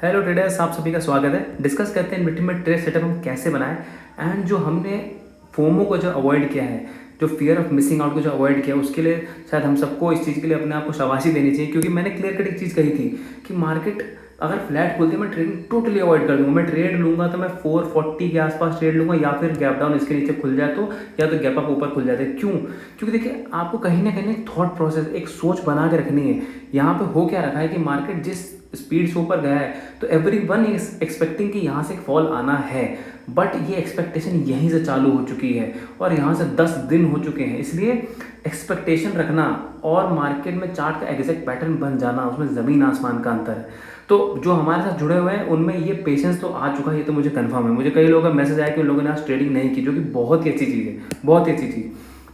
Hello traders, आप सभी का स्वागत है। डिस्कस करते हैं इन्वेस्टमेंट में ट्रेड सेटअप हम कैसे बनाएं एंड जो हमने फोमो को जो अवॉइड किया है, जो फियर ऑफ मिसिंग आउट को जो अवॉइड किया, उसके लिए शायद हम सबको इस चीज़ के लिए अपने आप को शाबाशी देनी चाहिए। क्योंकि मैंने क्लियर कट एक चीज़ कही थी कि मार्केट अगर फ्लैट खुलती है मैं ट्रेडिंग टोटली अवॉइड कर दूंगा। मैं ट्रेड लूंगा तो मैं 440 के आसपास ट्रेड लूंगा, या फिर गैप डाउन इसके नीचे खुल जाए तो, या तो गैप अप ऊपर खुल जाते। क्यों? क्योंकि देखिए, आपको कहीं ना कहीं थॉट प्रोसेस, एक सोच बना के रखनी है। यहाँ पे हो क्या रखा है कि मार्केट जिस स्पीड से ऊपर गया है तो एवरी वन इज एक्सपेक्टिंग कि यहाँ से फॉल आना है, बट ये एक्सपेक्टेशन यहीं से चालू हो चुकी है और यहाँ से 10 दिन हो चुके हैं। इसलिए एक्सपेक्टेशन रखना और मार्केट में चार्ट का एग्जैक्ट पैटर्न बन जाना, उसमें ज़मीन आसमान का अंतर है। तो जो हमारे साथ जुड़े हुए हैं उनमें ये पेशेंस तो आ चुका है, ये तो मुझे कंफर्म है। मुझे कई लोगों का मैसेज आया कि उन लोगों ने आज ट्रेडिंग नहीं की, जो कि बहुत ही अच्छी चीज़ है, बहुत ही अच्छी चीज़।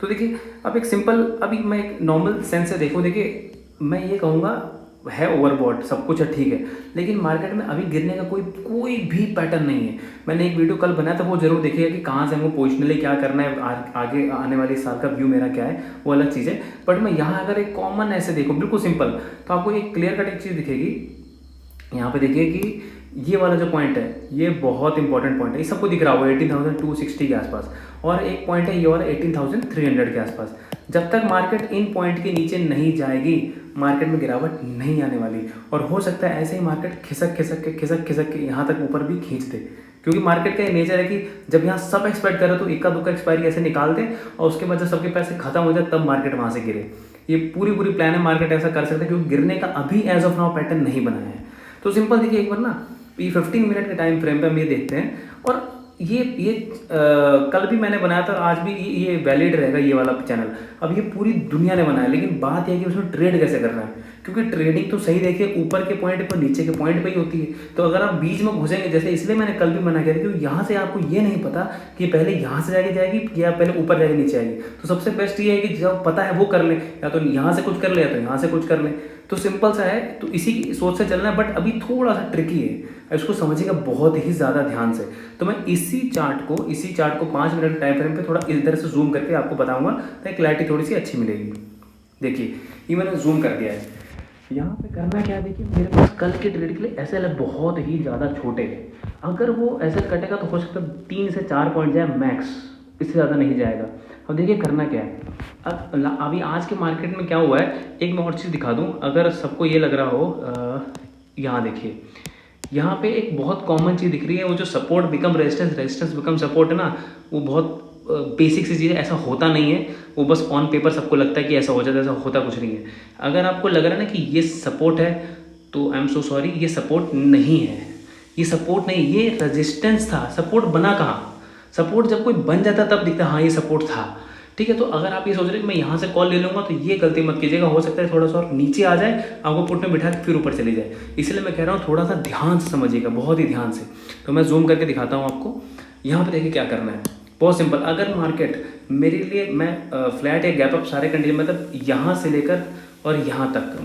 तो देखिए, अब एक सिंपल, अभी मैं एक नॉर्मल सेंस से देखूँ, देखिए मैं ये कहूँगा है ओवरबॉट, सब कुछ है, ठीक है, लेकिन मार्केट में अभी गिरने का कोई भी पैटर्न नहीं है। मैंने एक वीडियो कल बनाया था, वो जरूर देखिएगा कि कहाँ से हमको पोजिशनली क्या करना है, आगे आने वाले साल का व्यू मेरा क्या है, वो अलग चीज़ है। बट मैं यहाँ अगर एक कॉमन ऐसे देखूँ, बिल्कुल सिंपल, तो आपको एक क्लियर कट एक चीज़ दिखेगी। यहाँ पे देखिए कि ये वाला जो पॉइंट है, ये बहुत इंपॉर्टेंट पॉइंट है। ये सबको दिख रहा होगा 18,260 के आसपास, और एक पॉइंट है ये वाला 18,300 के आसपास। जब तक मार्केट इन पॉइंट के नीचे नहीं जाएगी, मार्केट में गिरावट नहीं आने वाली। और हो सकता है ऐसे ही मार्केट खिसक के यहाँ तक ऊपर भी खींच दे। क्योंकि मार्केट का ये नेचर है कि जब यहाँ सब एक्सपेक्ट करे तो इक्का दुक्का एक्सपायरी ऐसे निकाल दे, और उसके बाद जब सबके पैसे खत्म हो जाए तब मार्केट वहाँ से गिरे। ये पूरी प्लान है, मार्केट ऐसा कर सकता है, क्योंकि गिरने का अभी एज ऑफ नाउ पैटर्न नहीं बनाया है। तो सिंपल देखिए, एक बार ना ये 15 मिनट के टाइम फ्रेम पे हम ये देखते हैं, और ये कल भी मैंने बनाया था, आज भी ये वैलिड रहेगा ये वाला चैनल। अब ये पूरी दुनिया ने बनाया, लेकिन बात यह है कि उसमें ट्रेड कैसे करना है। क्योंकि ट्रेडिंग तो सही देखिए ऊपर के पॉइंट पर, नीचे के पॉइंट पे ही होती है। तो अगर आप बीच में घुसेंगे, जैसे इसलिए मैंने कल भी मना किया था, क्योंकि यहाँ से आपको ये नहीं पता कि पहले यहाँ से जाके जाएगी या पहले ऊपर जाके नीचे आएगी। तो सबसे बेस्ट ये है कि जब पता है वो कर ले, या तो यहाँ से कुछ कर ले या तो यहाँ से कुछ कर ले। तो सिंपल सा है, तो इसी की सोच से चलना है। बट अभी थोड़ा सा ट्रिकी है, इसको समझिएगा बहुत ही ज़्यादा ध्यान से। तो मैं इसी चार्ट को 5 मिनट के टाइम फ्रेम पे थोड़ा इस तरह से जूम करके आपको बताऊंगा, ताकि क्लैरिटी थोड़ी सी अच्छी मिलेगी। देखिए, ये मैंने जूम कर दिया है। यहाँ पे करना क्या है, देखिए मेरे पास कल के ट्रेड के लिए एसएल है बहुत ही ज़्यादा छोटे हैं। अगर वो एसएल कटेगा तो हो सकता है 3 से 4 पॉइंट जाए मैक्स, इससे ज़्यादा नहीं जाएगा। अब देखिए करना क्या है। अब अभी आज के मार्केट में क्या हुआ है, एक मैं और चीज़ दिखा दूँ अगर सबको ये लग रहा हो। यहाँ देखिए, यहाँ पे एक बहुत कॉमन चीज़ दिख रही है, वो जो support become resistance, resistance become support है ना, वो बहुत बेसिक सी चीज़ है। ऐसा होता नहीं है, वो बस ऑन पेपर सबको लगता है कि ऐसा हो जाता है, ऐसा होता कुछ नहीं है। अगर आपको लग रहा है ना कि ये सपोर्ट है, तो आई एम सो सॉरी, ये सपोर्ट नहीं है। ये सपोर्ट नहीं, ये रेजिस्टेंस था। सपोर्ट बना कहाँ? सपोर्ट जब कोई बन जाता तब दिखता हाँ ये सपोर्ट था, ठीक है। तो अगर आप ये सोच रहे हैं कि मैं यहाँ से कॉल ले लूँगा, तो ये गलती मत कीजिएगा। हो सकता है थोड़ा सा और नीचे आ जाए, आपको पुट में बिठा के फिर ऊपर चली जाए। इसलिए मैं कह रहा हूँ थोड़ा सा ध्यान से समझिएगा, बहुत ही ध्यान से। तो मैं जूम करके दिखाता हूँ आपको। यहाँ पे देखिए क्या करना है, बहुत सिंपल। अगर मार्केट मेरे लिए, मैं फ्लैट या गैप अप सारे कंडीशन, मतलब यहाँ से लेकर और यहाँ तक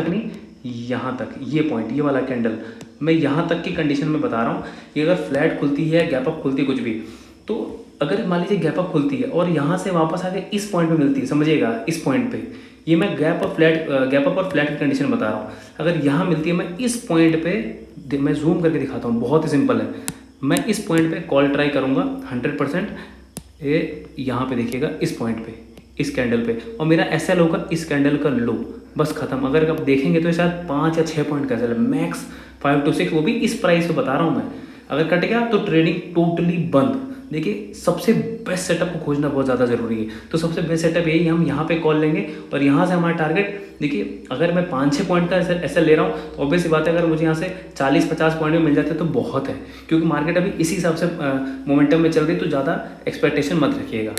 नहीं, यहाँ तक, ये पॉइंट, ये वाला कैंडल, मैं यहाँ तक की कंडीशन में बता रहा हूँ कि अगर फ्लैट खुलती है, गैप अप खुलती है, कुछ भी, तो अगर मान लीजिए गैप अप खुलती है और यहाँ से वापस आके इस पॉइंट पे मिलती है, समझिएगा इस पॉइंट पे, ये मैं गैप अप और फ्लैट की कंडीशन बता रहा हूँ। अगर यहाँ मिलती है, मैं इस पॉइंट पे, मैं जूम करके दिखाता हूँ, बहुत ही सिंपल है। मैं इस पॉइंट पे कॉल ट्राई करूँगा 100%। ये यहाँ पे देखिएगा, इस पॉइंट पे, इस कैंडल पे, और मेरा एसएल होगा इस कैंडल का लो, बस खत्म। अगर आप देखेंगे तो शायद 5 या 6 पॉइंट का एसएल है, मैक्स 5 to 6, वो भी इस प्राइस पे बता रहा हूँ मैं। अगर कट गया तो ट्रेडिंग टोटली बंद। देखिए, सबसे बेस्ट सेटअप को खोजना बहुत ज़्यादा ज़रूरी है। तो सबसे बेस्ट सेटअप यही, हम यहाँ पे कॉल लेंगे और यहाँ से हमारा टारगेट, देखिए अगर मैं 5-6 पॉइंट का ऐसा ले रहा हूँ तो ऑब्वियस सी बात है, अगर मुझे यहाँ से 40-50 पॉइंट में मिल जाते तो बहुत है। क्योंकि मार्केट अभी इसी हिसाब से मोमेंटम में चल रही, तो ज़्यादा एक्सपेक्टेशन मत रखिएगा।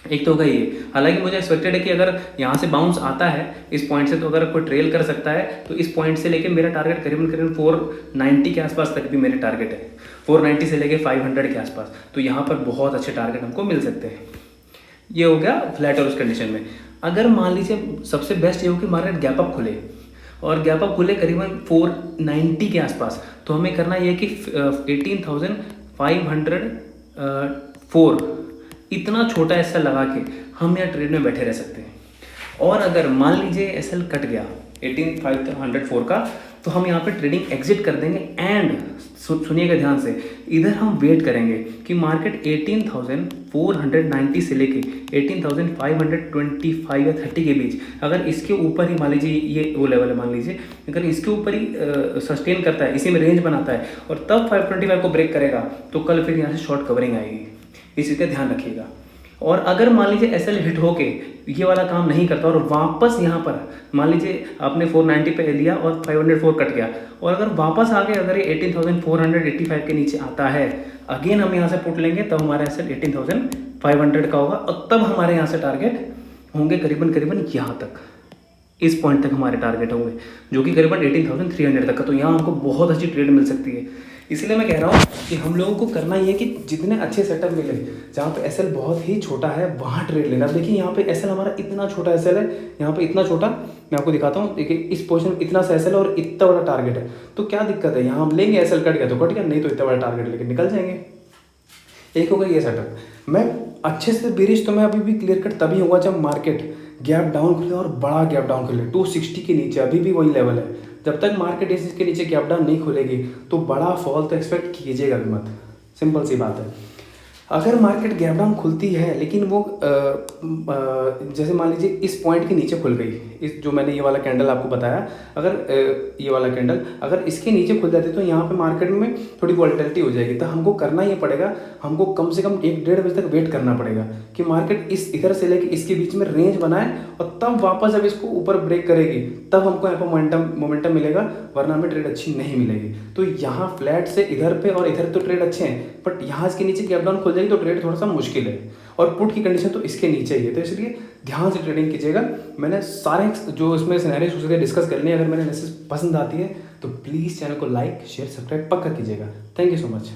एक तो होगा ये। हालांकि मुझे एक्सपेक्टेड है कि अगर यहाँ से बाउंस आता है इस पॉइंट से, तो अगर कोई ट्रेल कर सकता है, तो इस पॉइंट से लेके मेरा टारगेट करीबन 490 के आसपास तक भी मेरे टारगेट है। 490 से लेके 500 के आसपास, तो यहाँ पर बहुत अच्छे टारगेट हमको मिल सकते हैं। ये हो गया फ्लैट और उस कंडीशन में। अगर मान लीजिए सबसे बेस्ट ये हो कि मार्केट गैप अप खुले, और गैप अप खुले करीबन 490 के आसपास, तो हमें करना ये कि 18,504 इतना छोटा एसएल लगा के हम यहाँ ट्रेड में बैठे रह सकते हैं। और अगर मान लीजिए एसएल कट गया 18,504 का, तो हम यहाँ पे ट्रेडिंग एग्जिट कर देंगे एंड सुनिएगा ध्यान से, इधर हम वेट करेंगे कि मार्केट 18,490 से लेके 18,525 या 30 के बीच अगर इसके ऊपर ही मान लीजिए, ये वो लेवल है मान लीजिए, अगर इसके ऊपर ही सस्टेन करता है, इसी में रेंज बनाता है और तब 525 को ब्रेक करेगा तो कल फिर यहाँ से शॉर्ट कवरिंग आएगी, इस चीज़ का ध्यान रखिएगा। और अगर मान लीजिए एसएल हिट होके ये वाला काम नहीं करता और वापस यहाँ पर मान लीजिए आपने 490 पे लिया और 504 कट गया और अगर वापस आके अगर ये 18,485 के नीचे आता है, अगेन हम यहाँ से पुट लेंगे, तब हमारा एसएल 18,500 का होगा और तब हमारे यहाँ से टारगेट होंगे करीबन यहाँ तक, इस पॉइंट तक हमारे टारगेट होंगे जो कि करीबन 18,300 तक का। तो यहाँ हमको बहुत अच्छी ट्रेड मिल सकती है। इसलिए मैं कह रहा हूँ कि हम लोगों को करना ये है कि जितने अच्छे सेटअप मिले जहाँ पे एसएल बहुत ही छोटा है वहाँ ट्रेड लेना। देखिए यहाँ पे एसएल हमारा इतना छोटा एसएल है, यहाँ पे इतना छोटा, मैं आपको दिखाता हूँ। देखिए इस पोजीशन में इतना सा एसएल और इतना बड़ा टारगेट है, तो क्या दिक्कत है, यहाँ हम लेंगे, एसएल कट गया तो कट गया, नहीं तो इतना बड़ा टारगेट लेके निकल जाएंगे। एक होगा ये सेटअप। मैं अच्छे से बेरिश तो मैं अभी भी क्लियर कट तभी होगा जब मार्केट गैप डाउन खुले और बड़ा गैप डाउन खुले 260 के नीचे, अभी भी वही लेवल है। जब तक मार्केट इसके नीचे गैप डाउन नहीं खुलेगी तो बड़ा फॉल तो एक्सपेक्ट कीजिएगा भी मत, सिंपल सी बात है। अगर मार्केट गैप डाउन खुलती है लेकिन वो जैसे मान लीजिए इस पॉइंट के नीचे खुल गई, इस जो मैंने ये वाला कैंडल आपको बताया, अगर ये वाला कैंडल अगर इसके नीचे खुल जाती तो यहाँ पे मार्केट में थोड़ी वॉलेटिलिटी हो जाएगी। तो हमको करना ये पड़ेगा, हमको कम से कम 1-1.5 बजे तक वेट करना पड़ेगा कि मार्केट इस इधर से लेके इसके बीच में रेंज बनाए और तब वापस जब इसको ऊपर ब्रेक करेगी तब हमको यहाँ पर मोमेंटम मिलेगा, वरना हमें ट्रेड अच्छी नहीं मिलेगी। तो यहाँ फ्लैट से इधर पे और इधर तो ट्रेड अच्छे हैं, बट यहाँ इसके नीचे गैप डाउन खुल जाएगी तो ट्रेड थोड़ा सा मुश्किल है और पुट की कंडीशन तो इसके नीचे ही है। तो इसलिए ध्यान से ट्रेडिंग कीजिएगा। मैंने सारे जो इसमें सिनेरियोस उसके डिस्कस कर लिए। अगर मेरे एनालिसिस पसंद आती है तो प्लीज़ चैनल को लाइक शेयर सब्सक्राइब पक्का कीजिएगा। Thank you so much.